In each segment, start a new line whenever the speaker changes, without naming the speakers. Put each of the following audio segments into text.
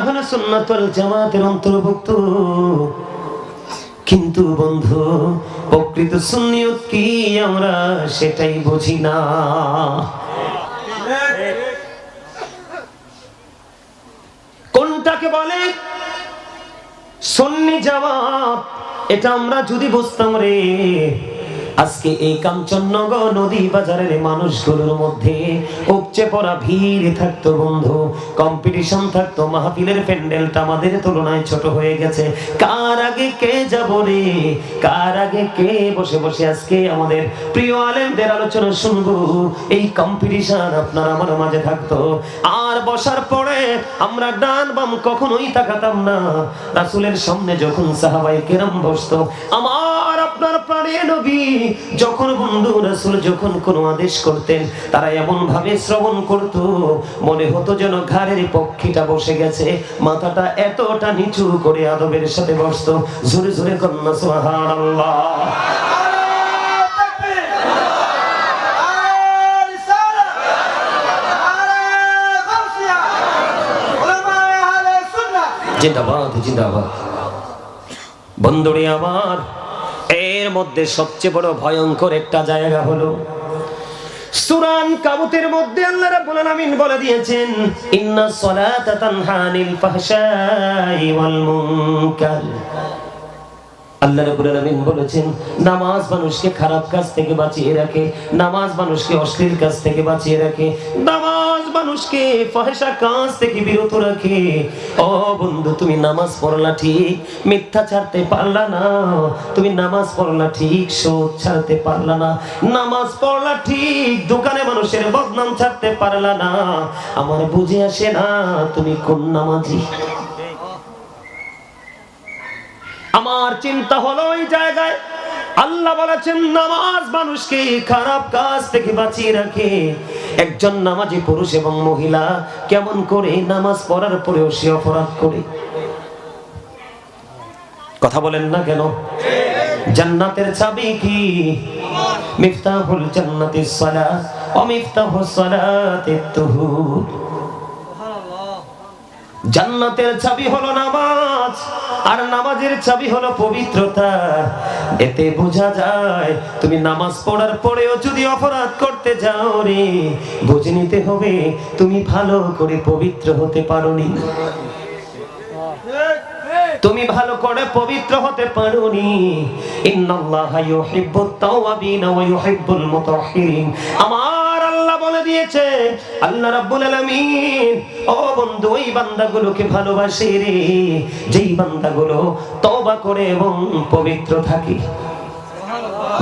আহলে সুন্নাত ওয়াল জামাতের অন্তর্ভুক্ত, কিন্তু বন্ধু প্রকৃত সুন্নিয়ত কি আমরা সেটাই বুঝি না। কোনটাকে বলে সুন্নি জামাত, এটা আমরা যদি বুঝতাম রে, আজকে এই কাঞ্চননগর নদী বাজারের মানুষগুলোর মধ্যে উপচে পড়া ভিড় থাকতো বন্ধু, কম্পিটিশন থাকতো, মাহফিলের প্যান্ডেলটা আমাদের তুলনায় ছোট হয়ে গেছে। কার আগে কে যাব রে, কার আগে কে বসে বসে আজকে আমাদের প্রিয় আলেমদের আলোচনা শুনবো, এই কম্পিটিশন আপনার আমার মাঝে থাকতো। আর বসার পরে আমরা ডান বাম কখনোই তাকাতাম না। রাসূলের সামনে যখন সাহাবায়ে কেরাম বসতো, আমার আপনার প্রাণের নবী যখন বন্ধু রাসূল যখন কোনো আদেশ করতেন, তারা এমন ভাবে শ্রবণ করত, মনে হতো যেন ঘাড়ের পক্ষীটা বসে গেছে, মাথাটা এতটা নিচু করে আদবের সাথে বসতো। জোরে জোরে কন্যা সুবহানাল্লাহ। জিন্দাবাদ জিন্দাবাদ। বন্ধুরে আমার, এর মধ্যে সবচেয়ে বড় ভয়ঙ্কর একটা জায়গা হলো সূরা আনকাবুতের মধ্যে আল্লাহ রাব্বুল আলামিন বলে দিয়েছেন, ইন্নাস সালাতা তানহা আনিল ফাহশাই ওয়াল মুনকার। আল্লাহ রাব্বুল আলামিন বলেছেন, নামাজ মানুষকে খারাপ কাজ থেকে বাঁচিয়ে রাখে, নামাজ মানুষকে অশ্লীল কাজ থেকে বাঁচিয়ে রাখে, নামাজ মানুষকে ফাহিশা কাজ থেকে বিরত রাখে। ও বন্ধু, তুমি নামাজ পড়লা ঠিক, মিথ্যা ছাড়তে পারলা না। তুমি নামাজ পড়লা ঠিক, সুদ ছাড়তে পারলা না। নামাজ পড়লা ঠিক, দোকানে মানুষের বদনাম ছাড়তে পারলা না। আমার বুঝে আসে না তুমি কোন নামাজি। আমার চিন্তা হলো ওই জায়গায় আল্লাহ বলেছেন নামাজ মানুষকে খারাপ কাজ থেকে বাঁচিয়ে রাখে। একজন নামাজি পুরুষ এবং মহিলা কেমন করে নামাজ পড়ার পরেও সে অপরাধ করে? কথা বলেন না কেন? জান্নাতের চাবি কি? মিফতাহুল জান্নাতিস সালাহ ওয়া মিফতাহুস সালাতিত তুহুর। জান্নাতের চাবি হলো নামাজ, আর নামাজের চাবি হলো পবিত্রতা। এতে বোঝা যায় তুমি নামাজ পড়ার পরেও যদি অপরাধ করতে যাও রে, বুঝে নিতে হবে তুমি ভালো করে পবিত্র হতে পারোনি, তুমি ভালো করে পবিত্র হতে পারোনি। ইন্নাল্লাহা ইউহিব্বুত তাওয়াবিন ওয়া ইউহিব্বুল মুতাহহিরিন। আমার আল্লাহ বলে দিয়েছে, আল্লাহ রাব্বুল আলামিন ও বন্ধু ওই বান্দাগুলোকে ভালোবাসে রে, যেই বান্দাগুলো তওবা করে এবং পবিত্র থাকে।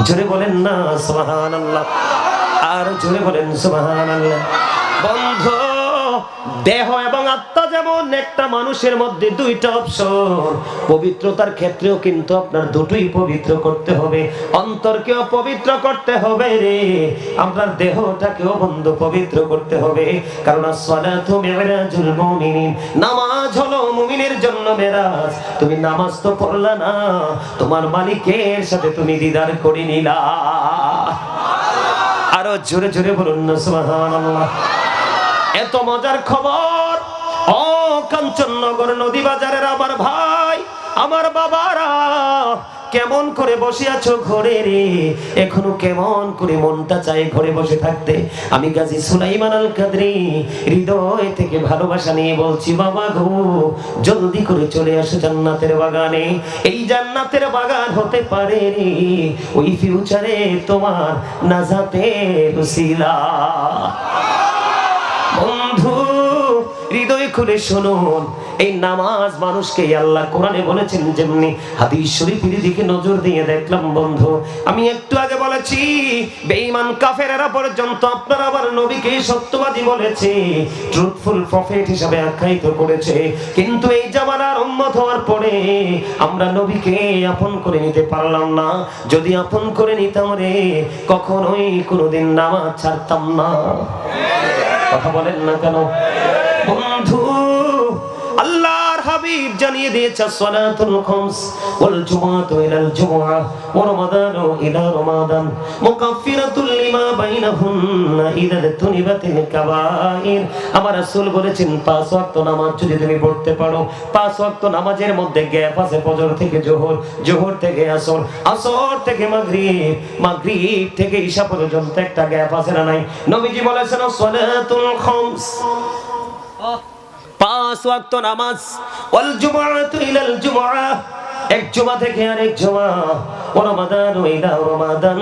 জোরে বলেন না সুবহানাল্লাহ, আর জোরে বলেন সুবহানাল্লাহ। বন্ধু, দেহ এবং আত্মা যেমন একটা মানুষের মধ্যে দুইটা অপশন, পবিত্রতার ক্ষেত্রেও কিন্তু আপনার দুটোই পবিত্র করতে হবে। অন্তরকেও পবিত্র করতে হবে রে, আপনার দেহটাকেও বন্ধু পবিত্র করতে হবে। কারণ as-salatu mi'rajul mu'minin, নামাজ হলো মুমিনের জন্য মেরাজ। তুমি নামাজ তো পড়লা না, তোমার মালিকের সাথে তুমি দিদার করে নিলা। আরো জোরে জোরে বলুন না সুবহানাল্লাহ। এত মজার খবর ও কাঞ্চননগর নদী বাজারের আমার ভাই, আমার বাবারা, কেমন করে বসে আছো ঘরে রে? এখনো কেমন করে মনটা চায় ঘরে বসে থাকতে। আমি গাজী সুলাইমান আল কাদরি হৃদয় থেকে ভালোবাসা নিয়ে বলছি, বাবা গো, জলদি করে চলে আসো জান্নাতের বাগানে। এই জান্নাতের বাগান হতে পারে রে ওই ফিউচারে তোমার নাজাতের উসিলা। বন্ধু, হৃদয় খুলে শুনুন, এই নামাজ মানুষকে আল্লাহ কোরআনে বলেছেন যেমনি হাদিস শরীফের দিকে নজর দিয়ে দেখলাম বন্ধু। আমি একটু আগে বলেছি বেঈমান কাফেররা পর্যন্ত আপনার আবার নবীকে সত্যবাদী বলেছে, ট্রুথফুল প্রফেট হিসেবে আখ্যায়িত করেছে। কিন্তু এই জামানার উম্মত হওয়ার পরে আমরা নবীকে আপন করে নিতে পারলাম না। যদি আপন করে নিতাম রে, কখনোই কোনোদিন নামাজ ছাড়তাম না। কথা বলেন না কেন? বন্ধু, আল্লাহর হাবিব জানিয়ে দিয়েছে সালাতুল খামস ওয়াল জুমআতু ইলাল জুমআহ ওয়া রমাদানু ইলা রমাদান মুকাফফিরাতুল লিমা বাইনাহুন্না ইযা তুনিবাতিল কাবাইর। আমার রাসূল বলেছেন 5 ওয়াক্ত নামাজ যদি তুমি পড়তে পারো, 5 ওয়াক্ত নামাজের মধ্যে গ্যাপ আছে ফজর থেকে জোহর, জোহর থেকে আসর, আসর থেকে মাগরিব, মাগরিব থেকে ঈশা পর্যন্ত একটা গ্যাপ আছে না নাই? নবীজি বলেছেন সালাতুল খামস 5 ওয়াক্ত নামাজ, ওয়াল জুমআতু ইলাল জুমআহ এক জুমা থেকে আরেক জুমা, ওয়া রমাদানু ইলা রমাদান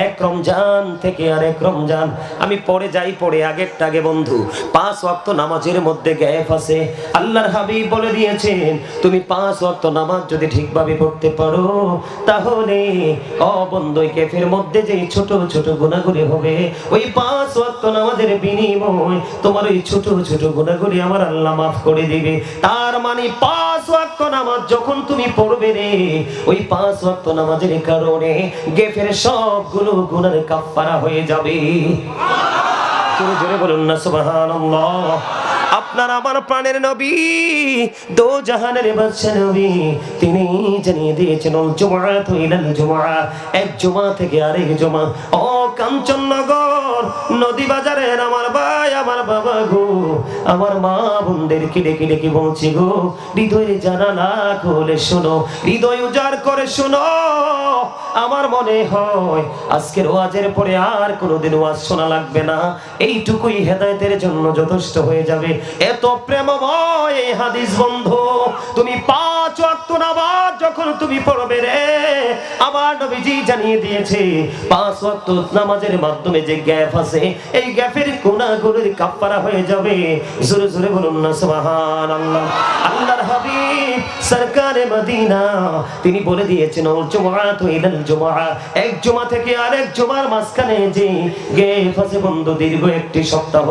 এক রমজান থেকে আরেক রমজান। আমি পড়ে যাই পড়ে আগেরটা আগে বন্ধু, 5 ওয়াক্ত নামাজের মধ্যে গ্যাপ আছে। আল্লাহর হাবিব বলে দিয়েছেন তুমি 5 ওয়াক্ত নামাজ যদি ঠিকভাবে পড়তে পারো তাহলে ও বন্ধু এই গ্যাপের মধ্যে যে ছোট ছোট গুনাহগুলি হবে ওই 5 ওয়াক্ত নামাজের বিনিময় তোমার ওই ছোট ছোট গুনাহগুলি আমার আল্লাহ মাফ করে দিবে। তার মানে 5 ওয়াক্ত নামাজ যখন তুমি পড়বে রে, ওই 5 ওয়াক্ত নামাজের কারণে গ্যাপের সবগুলো গুনার কাফারা হয়ে যাবে। জোরে জোরে বলুন না সুবহানাল্লাহ। আপনার আমার প্রাণের নবী, দো জাহানের বাদশা নবী, তিনি জানিয়ে দিয়েছেন জুমআতু ইলাল জুমআ এক জুমা থেকে আরেক জুমা। ও কাঞ্চননগর নদী বাজারের আমার ভাই আমার বাবা গো, আমার মা বোনদেরকে ডেকে ডেকে বলছি গো, হৃদয়ের জানালা খুলে শোনো, হৃদয় উজাড় করে শোনো। আমার মনে হয় আজকের ওয়াজের পরে আর কোনোদিন ওয়াজ শোনা লাগবে না, এইটুকুই হেদায়েতের জন্য যথেষ্ট হয়ে যাবে। এত প্রেমময় এই হাদিস বন্ধু। তুমি 5 ওয়াক্ত নামাজ যখন তুমি পড়বে রে, আমার নবীজি জানিয়ে দিয়েছে 5 ওয়াক্ত নামাজের মাধ্যমে যে গ্যাপ আছে এই গ্যাপের গুনাহগুলোর কাফারা হয়ে যাবে। জোরে জোরে বলুন না সুবহানাল্লাহ। আল্লাহর হাবিব সরকারে মদিনা তিনি বলে দিয়েছেন জুমআতু ইলাল জুমআ এক জুমা থেকে আরেক জুমার মাঝখানে যে গ্যাপ আছে বন্ধু দীর্ঘ একটি সপ্তাহ,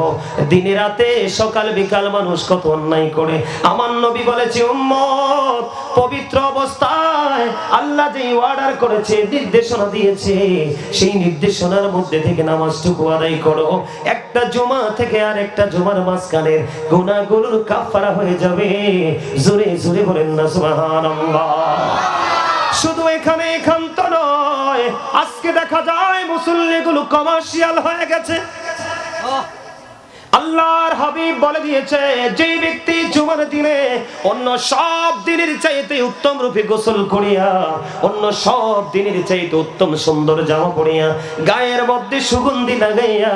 দিনে রাতে সকাল বিকাল মানুষ কত অন্যায় করে। আমার নবী বলেছে উম্মত পবিত্র অবস্থায় আল্লাহ যে অর্ডার করেছে, নির্দেশনা দিয়েছে, সেই নির্দেশনার মধ্যে থেকে নামাজটুকু আদায় করো। একটা জুমা থেকে আরেকটা জুমার মাঝখানে গুনাহগুলোর কাফারা হয়ে যাবে। জোরে জোরে বলেন না সুবহানাল্লাহ। শুধু এখানে একান্ত নয়, আজকে দেখা যায় মুসল্লিগুলো কমার্শিয়াল হয়ে গেছে। আল্লাহর হাবিব বলে দিয়েছে যে ব্যক্তি জুমার দিনে অন্য সব দিনের চাইতে উত্তম রূপে গোসল করিয়া, অন্য সব দিনের চাইতে উত্তম সুন্দর জামা পরিয়া, গায়ের মধ্যে সুগন্ধি লাগাইয়া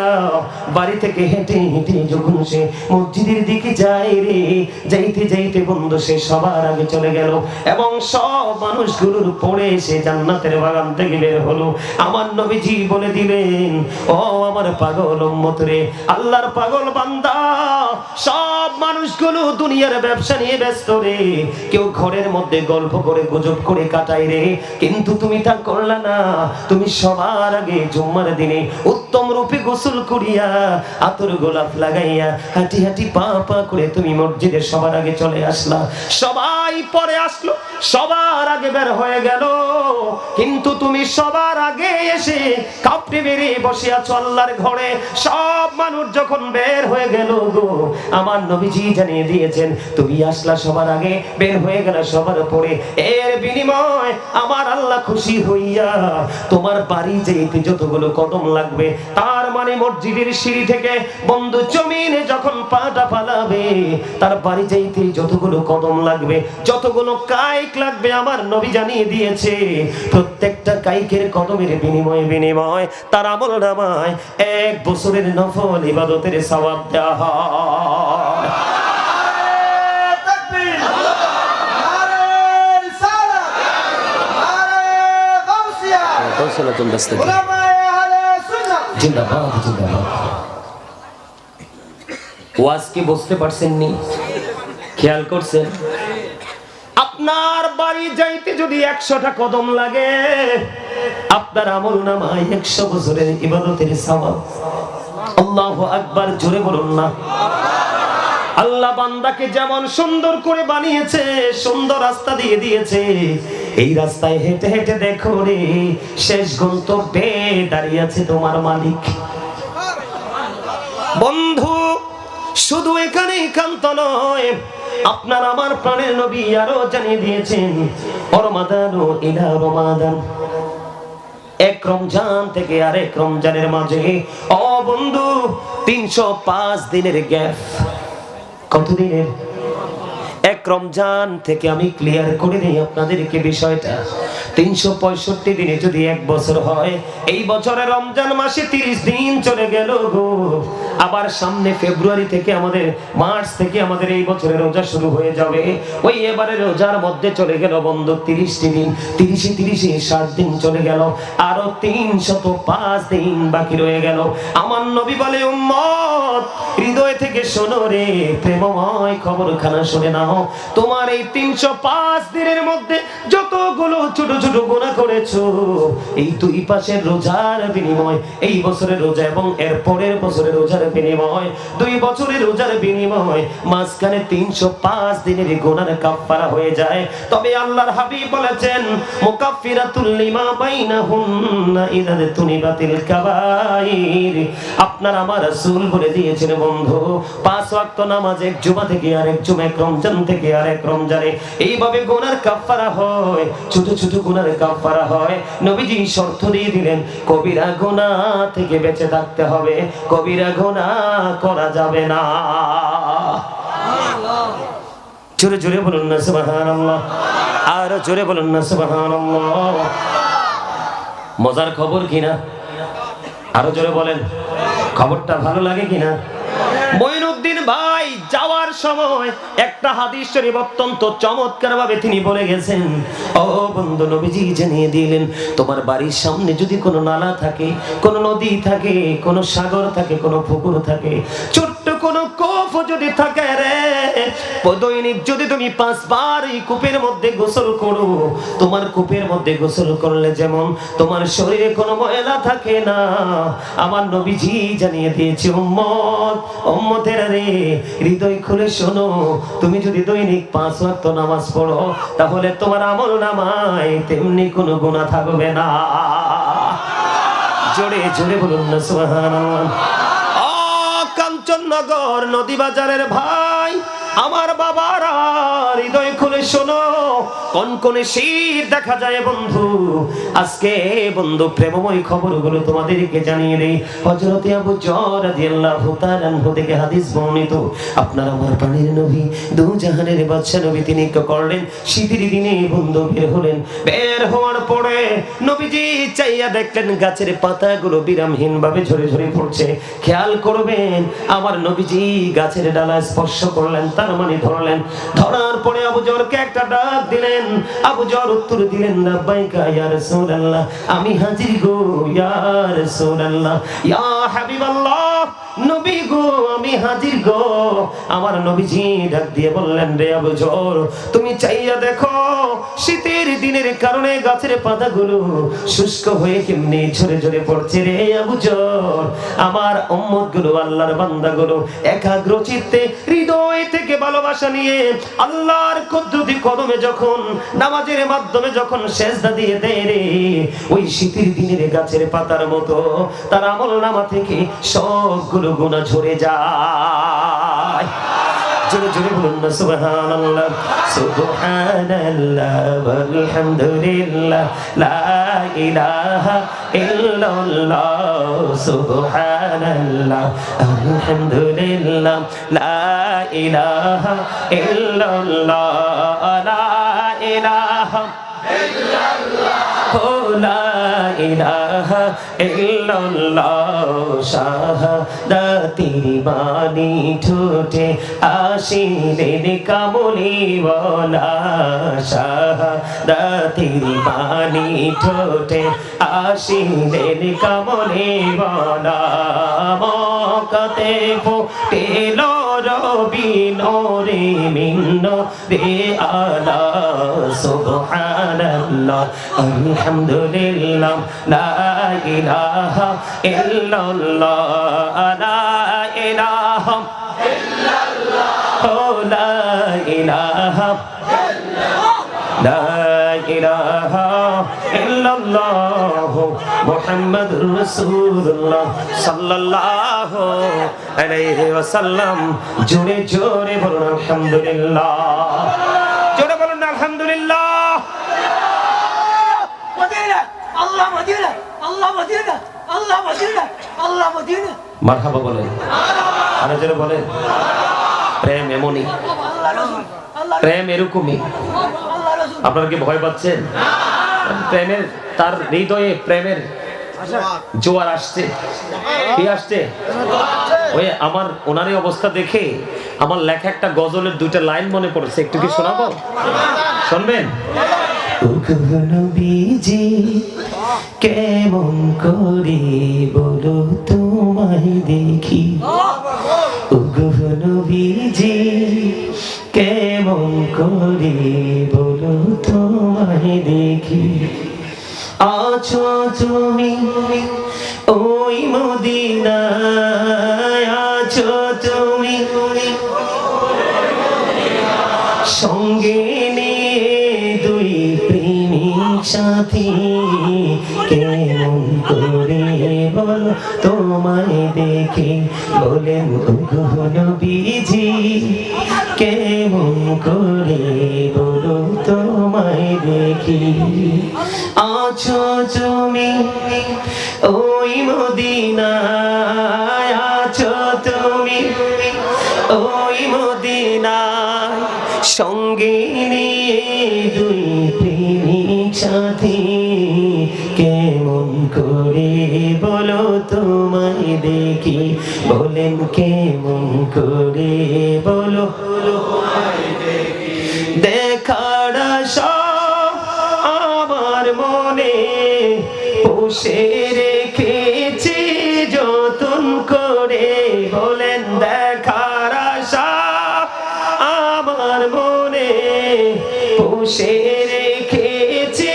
বাড়ি থেকে হেঁটে হেঁটে যখন সে মসজিদের দিকে যায় রে, যাইতে যাইতে বন্ধু সে সবার আগে চলে গেল এবং সব মানুষগুলোর পরে সে জান্নাতের বাগান থেকে বের হলো। আমার নবীজি বলে দিলেন ও আমার পাগল উম্মত রে, আল্লাহর পাগল বান্দা, সব মানুষগুলো দুনিয়ার ব্যবসা নিয়ে ব্যস্ত রে, কেউ ঘরের মধ্যে গল্প করে গুজব করে কাটায় রে, কিন্তু তুমি তা করলা না। তুমি সবার আগে জুম্মার দিনে উত্তম রূপে গোসল করিয়া আতর গোলাপ লাগাইয়া হাঁটি হাঁটি পা পা করে তুমি মসজিদে সবার আগে চলে আসলা। সবাই পরে আসলো, সবার আগে বের হয়ে গেল, কিন্তু তুমি সবার আগে এসে কাপড়ে বেরিয়ে বসে আছো আল্লাহর ঘরে। সব মানুষ যখন বের হয়ে গেল গো, আমার নবীজি জানিয়ে দিয়েছেন তুমি আসলা সবার আগে, বের হয়ে গেল সবার পরে, এর বিনিময় আমার আল্লাহ খুশি হইয়া তোমার বাড়ি যেতে যতগুলো কদম লাগবে, তার মানে মসজিদের সিঁড়ি থেকে বন্ধু জমিনে যখন পাটা ফালাবে তার বাড়ি যেতে যতগুলো কদম লাগবে, যতগুলো কাইক লাগবে, আমার নবী জানিয়ে দিয়েছে প্রত্যেকটা কাইকের কদমের বিনিময় তার আমলনামায় 1 বছরের নফল ইবাদতের সওয়াব দেওয়া হয়। ওয়াজ কি বুঝতে পারছেন নি? খেয়াল করছেন? আপনার বাড়ি যাইতে যদি 100টা কদম লাগে, আপনার আমলনামায় 100 বছরের ইবাদতের সওয়াব। আল্লাহু আকবার, জোরে বলুন না। আল্লাহ বান্দাকে যেমন সুন্দর করে বানিয়েছে, সুন্দর রাস্তা দিয়ে দিয়েছে, এই রাস্তায় হেঁটে হেঁটে দেখো রে শেষ গন্তব্যে দাঁড়িয়ে আছে তোমার মালিক। বন্ধু শুধু এখানেই ক্ষান্ত নয়, আপনার আমার প্রাণের নবী আরো জানিয়ে দিয়েছেন, রমাদানু ইলা রমাদান, এক রমজান থেকে আরেক রমজানের মাঝে ও বন্ধু 305 দিনের গ্যাপ। কত দিনের? এক রমজান থেকে আমি ক্লিয়ার করে দিই আপনাদেরকে বিষয়টা। 365 দিনে যদি এক বছর হয়, এই বছরে রমজান মাসে 30 দিন চলে গেল গো। আবার সামনে ফেব্রুয়ারি থেকে আমাদের, মার্চ থেকে আমাদের এই বছরের রোজা শুরু হয়ে যাবে। ওই এবারে রোজার মধ্যে চলে গেল বন্ধু 30টি দিন, 30 60 দিন চলে গেল, আরো 305 দিন বাকি রয়ে গেল। আমার নবী বলে, উম্মত হৃদয় থেকে শোনো রে, প্রেমময় খবরখানা শুনে নাও। তোমার এই 305 দিনের মধ্যে যতগুলো ছোট ছোট গুনাহ করেছো, এই দুই পাশের রোজার বিনিময়, এই বছরের রোজা এবং এর পরের বছরের রোজার বিনিময়, 2 বছরের রোজার বিনিময়, মাঝখানে 305 দিনের গুনার কাফারা হয়ে যায়। তবে আল্লাহর হাবিব বলেছেন, মুকাফফিরাতুল লিমা বাইনাহুন্না ইযা তুনিবাতিল কাবাইর। আপনার আমার রাসূল বলে দিয়েছেন বন্ধু, 5 ওয়াক্ত নামাজ এক জুমা থেকে আরেক জুমা, এক রমজান থেকে আরেক রমজানে এইভাবে গুনার কাফারা হয়, ছোট ছোট গুনার কাফারা হয়। নবীজি শর্ত দিয়ে দিলেন, কবিরা গুনাহ থেকে বেঁচে থাকতে হবে, কবিরা গুনাহ করা যাবে না। জোরে জোরে বলুন না সুবহানাল্লাহ, আর জোরে বলুন না সুবহানাল্লাহ। মজার খবর কিনা? আরো জোরে বলেন, খবরটা ভালো লাগে কিনা? মঈনুদ্দিন ভাই যাওয়ার সময় একটা হাদিস শরীফ অত্যন্ত চমৎকার ভাবে তিনি বলে গেছেন। ও বন্ধু, নবীজি জানিয়ে দিলেন, তোমার বাড়ির সামনে যদি কোনো নালা থাকে, কোনো নদী থাকে, কোনো সাগর থাকে, কোনো পুকুর থাকে, ছোট্ট কোনো কূপ যদি থাকে রে, দৈনিক যদি তুমি 5 বার এই কূপের মধ্যে গোসল করো, তোমার কূপের মধ্যে গোসল করলে যেমন তোমার শরীরে কোনো ময়লা থাকে না। আমার নবীজি জানিয়ে দিয়েছে, উম্মত উম্মতেরা রে, হৃদয় খুলে শোনো, তুমি যদি দৈনিক 5 ওয়াক্ত নামাজ পড়ো, তাহলে তোমার আমল নামায় তেমনি কোনো গুনাহ থাকবে না। জোরে জোরে বলুন না সুবহানাল্লাহ। কাঞ্চননগর নদী বাজারের ভাই, আমার বাবারা, হৃদয় খুলে শোনো, কনকনে শীত দেখা যায় বন্ধু। আজকে বন্ধু প্রেমময় খবরগুলো তোমাদেরকে জানিয়ে দেই। হযরত আবু যর রাদিয়াল্লাহু তাআলা আনহু থেকে হাদিস বর্ণিত, আপনার আমার প্রাণের নবী, দু জাহানের বাদশা নবী, তিনি কি করলেন, শীতের দিনে বন্ধু বের হলেন। বের হওয়ার পরে নবীজি চাইয়া দেখলেন গাছের পাতাগুলো বিরামহীন ভাবে ঝরে ঝরে পড়ছে। খেয়াল করবেন, আমার নবীজি গাছের ডালা স্পর্শ করলেন, তার মানে ধরলেন। ধরার পরে আবু যরকে একটা ডাক দিলেন। আবু যর উত্তর দিলেন, লাব্বাইকা ইয়া রাসূলুল্লাহ, আমি হাজির গো ইয়া রাসূলুল্লাহ, ইয়া হাবিবাল্লাহ, নবী গো আমি হাজির গো। আমার নবীজি ডাক দিয়ে বললেন, রে আবু যর, তুমি চাইয়া দেখো, শীতের দিনের কারণে গাছের পাতাগুলো শুষ্ক হয়ে কেমনে ঝরে ঝরে পড়ছে রে আবু যর। আমার উম্মতগুলো, আল্লাহর বান্দাগুলো একাগ্র চিত্তে হৃদয় থেকে ভালোবাসা নিয়ে আল্লাহর কুদরতি কদমে যখন নামাজের মাধ্যমে যখন সেজদা দিয়ে দেয় রে, ওই শীতের দিনের গাছের পাতার মতো তার আমলনামা থেকে সবগুলো গুনাহ ঝরে যায়। জোরে জোরে বলুন না সুবহানাল্লাহ। সুবহানাল্লাহ ওয়ালহামদুলিল্লাহ লা ইলাহা ইল্লাল্লাহ, সুবহানাল্লাহ আলহামদুলিল্লাহ লা ইলাহা ইল্লাল্লাহ, লা ইলাহা ইল্লাল্লাহ, লা ইলাহা ইল্লাল্লাহ। শাহাদাতের বাণী ঠোঁটে আসিলেন কামলিওয়ালা, শাহাদাতের বাণী ঠোঁটে আসিলেন কামলিওয়ালা। মক্কাতে ফুটেল রবি নূরে মিন নূরে আলা, সুবহানাল্লাহ আলহামদুলিল্লাহ লা ইলাহা ইল্লাল্লাহ, লা ইলাহা ইল্লাল্লাহ, লা ইলাহা ইল্লাল্লাহ, লা ইলাহা ইল্লাল্লাহু মুহাম্মাদুর রাসূলুল্লাহ সাল্লাল্লাহু আলাইহি ওয়াসাল্লাম। জোরে জোরে বলুন আলহামদুলিল্লাহ, জোরে বলুন আলহামদুলিল্লাহ।
মদিনা, আল্লাহ মদিনা, আল্লাহ মদিনা, আল্লাহ মদিনা, আল্লাহ মদিনা।
মারহাবা বলেন, আরে জোরে বলেন। প্রেম এমনই, প্রেম এরকমই। আপনারা কি ভয় পাচ্ছেন? প্রেমের, তার হৃদয়ে প্রেমের জোয়ার আসছে। কি আসছে? ওই আমার ওনারই অবস্থা দেখে আমার লেখা একটা গজলের দুইটা লাইন মনে পড়েছে, একটু কি শোনাবো? শুনবেন? নবীজি কেমন করে বলো তোমায় দেখি, নবীজি কেমন করে বলো তোমায় দেখি। আছো তুমি ওই মদিনায়, আছো তুমি সঙ্গে নিয়ে দুই প্রেমিক সাথী, কেমন করে বলো তোমায় দেখি। বলেন ওগো নবীজি কেমন করে বলো তোমায় দেখি। আছো তুমি ওই মদিনায়, আছো তুমি ওই মদিনায় সঙ্গে নিয়ে দুই প্রেমিক সাথী, কেমন করে বলো তোমায় দেখি। বলেন কেমন করে বলো দেখার আশা আমার মনে পুষে রেখেছি যতন করে। বলেন দেখার আশা আমার মনে পুষে রেখেছি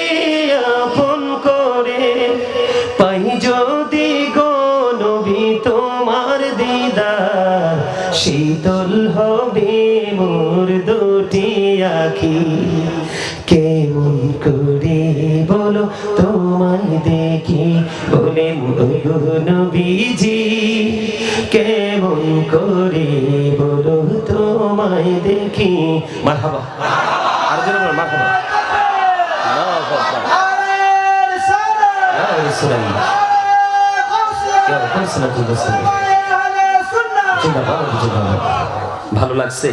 আপন করে। পাই যদি গো নবী তোমার দিদার, শীতল হবে মোর দুটি আখি। কেমন করে বলো তোমায় দেখি। বলেন ওগো নবীজি কেমন করে বলো তোমায় দেখি। মারহাবা, আর জোরে বলো মারহাবা। ভালো লাগছে?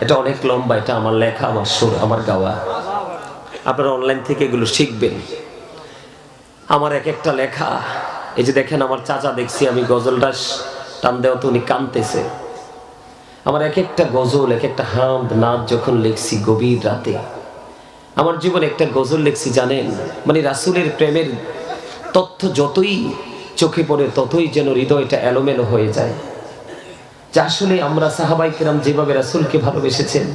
এটা অনেক লম্বা, এটা আমার লেখা, আমার সুর, আমার গাওয়া। আপনারা অনলাইন থেকে এগুলো শিখবেন। আমার এক একটা লেখা, এই যে দেখেন আমার চাচা, দেখছি আমি গজলটা টান দেওয়া তো উনি কাঁদতেছে। আমার এক একটা গজল, এক একটা হামদ নাচ যখন লিখছি গভীর রাতে, আমার জীবনে একটা গজল লিখছি জানেন, মানে রাসূলের প্রেমের তথ্য যতই চোখে পড়ে ততই যেন হৃদয়টা এলোমেলো হয়ে যায়। যে আসলে আমরা সাহাবায়ে কেরাম যেভাবে রাসূলকে ভালোবেসেছেন,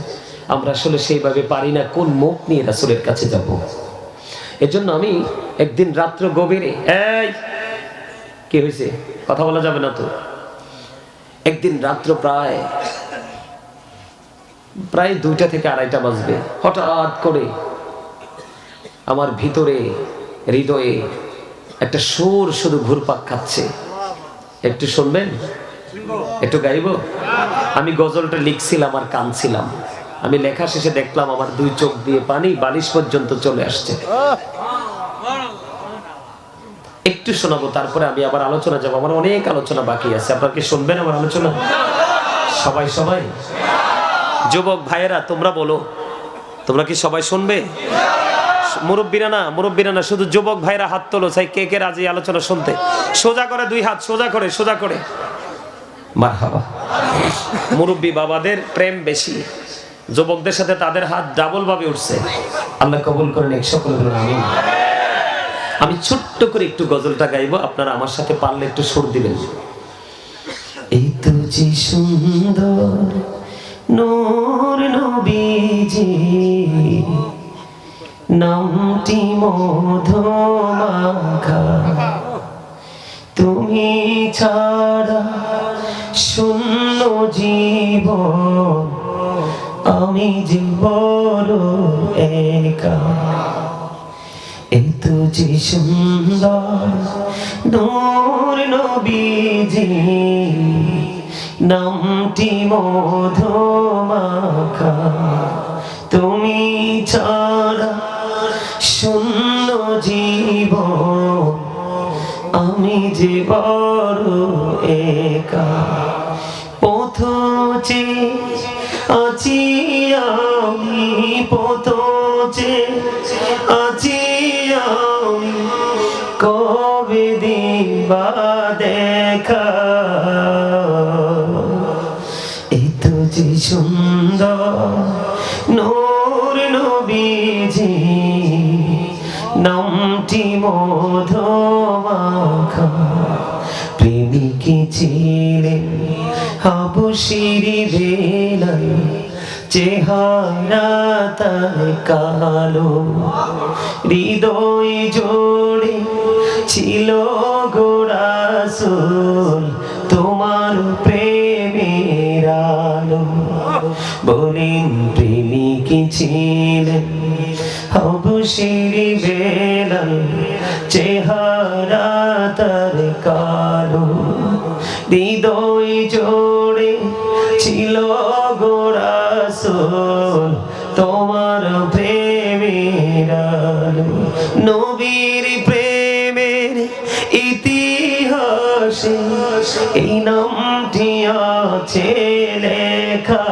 আমরা আসলে সেইভাবে পারি না। কোন মুখ নিয়ে রাসূলের কাছে যাব? এজন্য আমি একদিন রাত্র গভীরে, এই কি হয়েছে, কথা বলা যাবে না তো? একদিন রাত্র প্রায় 2টা থেকে 2:30 বাজবে, হঠাৎ করে আমার ভিতরে হৃদয়ে একটা সুর শুধু ঘুরপাক খাচ্ছে। একটু শুনবেন, একটু গাইব। আমি গজলটা লিখছিলাম আর কাঁদছিলাম। আমি লেখা শেষে দেখলাম আমার 2 চোখ দিয়ে পানি বালিশ পর্যন্ত চলে আসছে। একটু শোনাবো, তারপরে আমি আবার আলোচনা যাবো। আমার অনেক আলোচনা বাকি আছে। আপনারা কি শুনবেন আমার আলোচনা? সবাই সবাই যুবক ভাইয়েরা তোমরা বলো, তোমরা কি সবাই শুনবে? মুরব্বীরা না, শুধু যুবক ভাইরা হাত তোলো। চাই কে কে রাজি আলোচনা শুনতে? সোজা করে 2 হাত, সোজা করে। মারহাবা। মুরব্বী বাবাদের প্রেম বেশি, যুবকদের সাথে তাদের হাত ডাবল ভাবে উঠছে। আল্লাহ কবুল করেন, সকলে বলুন আমিন। আমি ছোট্ট করে একটু গজলটা গাইবো, আপনারা আমার সাথে পারলে একটু সুর দিবেন। এই তো যে সুন্দর নূর নবীজি, নামটি মধুমাখা, তুমি ছাড়া শূন্য জীবন আমি যে বড় একা। এত যে সুন্দর নূর নবীজি, নামটি মধুমাখা, তুমি ছাড়া শূন্য জীবন, আমি যে বড় একা। পথে আছি আমি, পথে আছি আমি, কবে দিবা দেখা। এত যে সুন্দর নূর নবীজি, নামটি মধুমাখা, প্রেমিকী ছিলেন হাবশীর বেলাল, চেহারা তার কালো, হৃদয় জোড়ে ছিল গো রাসূল তোমার প্রেমের আলো। বলেন প্রেমিকী ছিলেন হাবশীর বেলাল, চেহারা তার কালো, হৃদয় জোড়ে ছিল গো রাসূল তোমার প্রেমের আলো। নবীর প্রেমের ইতিহাসে এই নামটি আছে লেখা।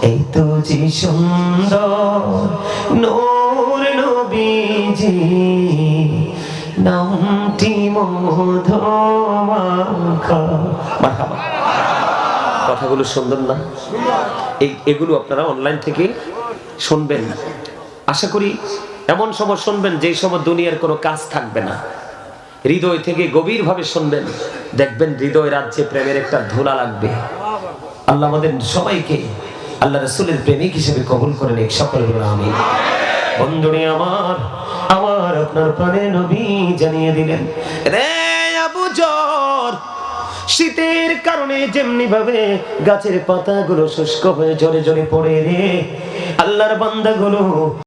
এই তো যে সুন্দর নূর নবীজি, নামটি মধুমাখা। মারহাবা। কথাগুলো সুন্দর না? এগুলো আপনারা অনলাইন থেকে শুনবেন। আশা করি এমন সময় শুনবেন যেই সময় দুনিয়ার কোনো কাজ থাকবে না। হৃদয় থেকে গভীরভাবে শুনবেন, দেখবেন হৃদয় রাজ্যে প্রেমের একটা ধুলা লাগবে। আল্লাহ আমাদের সবাইকে আল্লাহ রাসূলের প্রেমিক হিসেবে কবুল করে নিক, সকলে বলুন আমিন। বন্ধুরে আমার আপনার প্রাণের নবী জানিয়ে দিলেন, রে আবু যর, শীতের কারণে যেমনি ভাবে গাছের পাতাগুলো শুষ্ক হয়ে ঝরে ঝরে পড়ে রে, আল্লাহর বান্দাগুলো